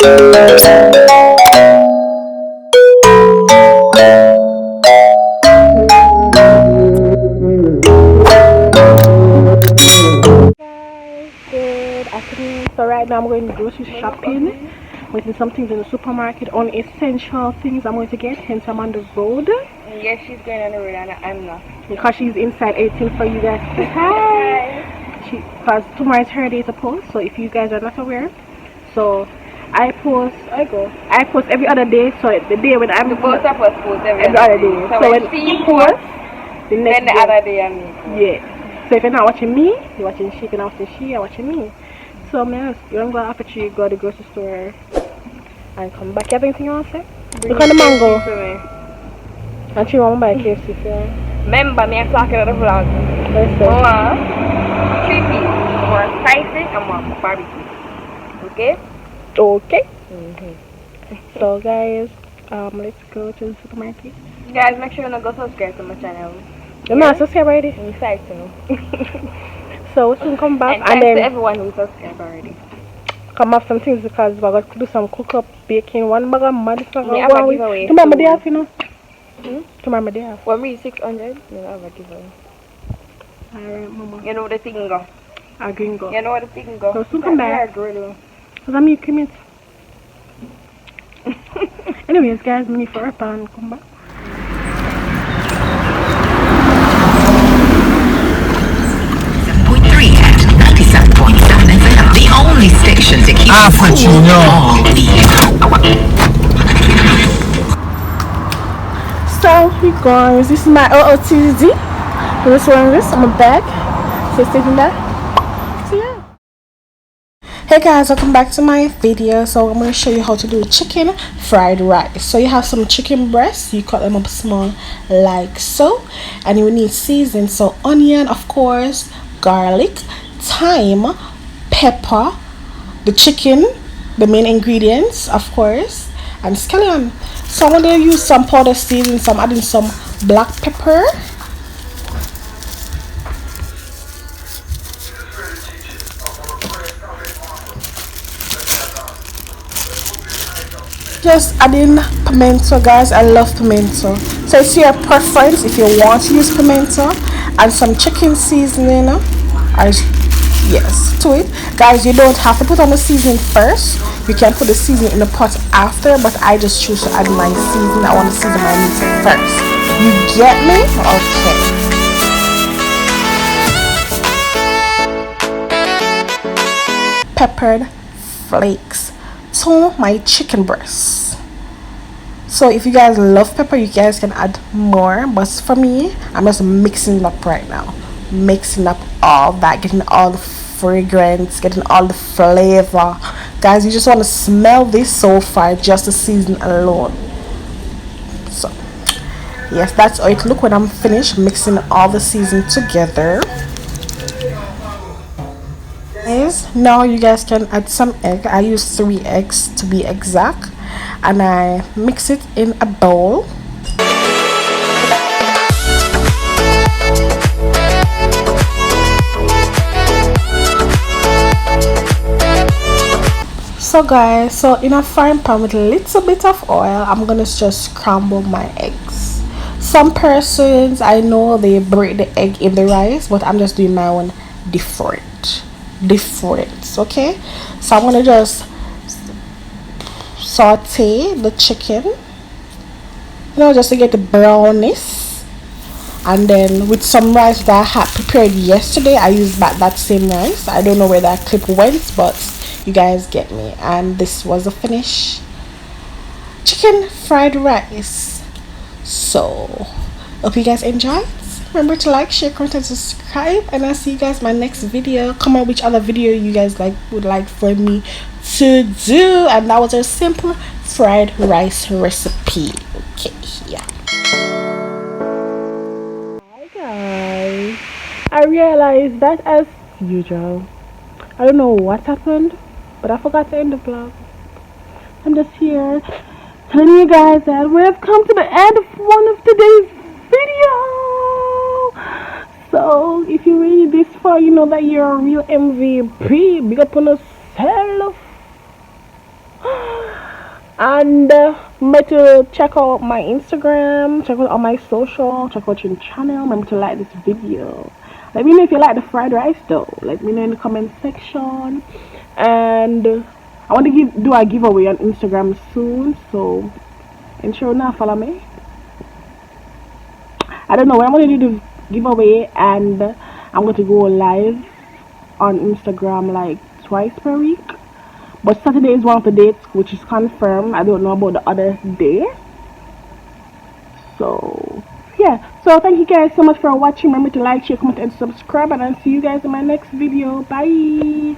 Good afternoon. So right now I'm going to grocery shopping. I'm getting some things in the supermarket, only essential things I'm going to get, hence I'm on the road. Yes, she's going on the road and I'm not. Because she's inside editing for you guys. Hi! Because tomorrow is her day to post, so if you guys are not aware. So I post every other day, so the day when I'm both of us post every other day. So when she posts, the next then the other day I'm me. Yeah. So if you're not watching me, you're watching she. If you're not watching she, you're watching me. So man, you're gonna go after you go to the grocery store and come back. You have anything you want to say? Look on the mango. And she want to buy KFC for you. Remember me, I'm talking about the vlog. More 3 piece, more spicy and more barbecue. Okay? Okay. So guys, let's go to the supermarket. Guys, make sure you don't go subscribe to my channel. You're not subscribed already? I'm excited to know. So we soon come back and thanks to everyone who subscribed already. Come have some things because we're going to do some cook up baking. One bag of mud. Tomorrow my day off, you know. Tomorrow my day off. Well, me 600. You have a giveaway. Alright, mama. You know the thing go. A gringo. You know what the thing go. So soon come back. Because I'm you commit. Anyways, guys, me for a pan. Come back. The only station to keep cool all So we guys, this is my OOTD. I'm just wearing this on my bag. So stay in there. So yeah. Hey guys, welcome back to my video. So I'm going to show you how to do chicken fried rice. So you have some chicken breasts, you cut them up small like so, and you need seasoning. So onion, of course, garlic, thyme, pepper, the chicken, the main ingredients, of course, and scallion. So I'm going to use some powder seasoning, so I'm adding some black pepper, just adding pimento. Guys, I love pimento, so it's your preference if you want to use pimento, and some chicken seasoning. Yes, to it. Guys, you don't have to put on the seasoning first. You can put the seasoning in the pot after, but I just choose to add my seasoning. I want to season my meat first. You get me? Okay. Peppered flakes to my chicken breasts. So if you guys love pepper, you guys can add more, but for me, I'm just mixing it up right now. Mixing up all that, getting all the fragrance, getting all the flavor. Guys, you just want to smell this so far, just the season alone. So yes, that's how it look when I'm finished mixing all the season together. Now you guys can add some egg. I use 3 eggs to be exact, and I mix it in a bowl. So guys, so in a frying pan with a little bit of oil, I'm gonna just scramble my eggs. Some persons, I know, they break the egg in the rice, but I'm just doing my own different. Okay, so I'm gonna just saute the chicken, just to get the brownness, and then with some rice that I had prepared yesterday, I used that same rice. I don't know where that clip went, but you guys get me. And this was the finished chicken fried rice. So hope you guys enjoyed. Remember to like, share, comment, and subscribe, and I'll see you guys in my next video. Comment which other video you guys would like for me to do. And that was a simple fried rice recipe. Okay, yeah. Hi guys, I realized that as usual, I don't know what happened, but I forgot to end the vlog. I'm just here telling you guys that we have come to the end of one of today's video. So if you read this far, you know that you're a real MVP. Big up on yourself. And remember to check out my Instagram, check out all my social, check out your channel. Remember to like this video. Let me know if you like the fried rice though. Let me know in the comment section. And I want to do a giveaway on Instagram soon, so ensure now follow me. I don't know when I'm going to do the giveaway, and I'm going to go live on Instagram like twice per week. But Saturday is one of the dates which is confirmed. I don't know about the other day. So yeah. So thank you guys so much for watching. Remember to like, share, comment, and subscribe. And I'll see you guys in my next video. Bye.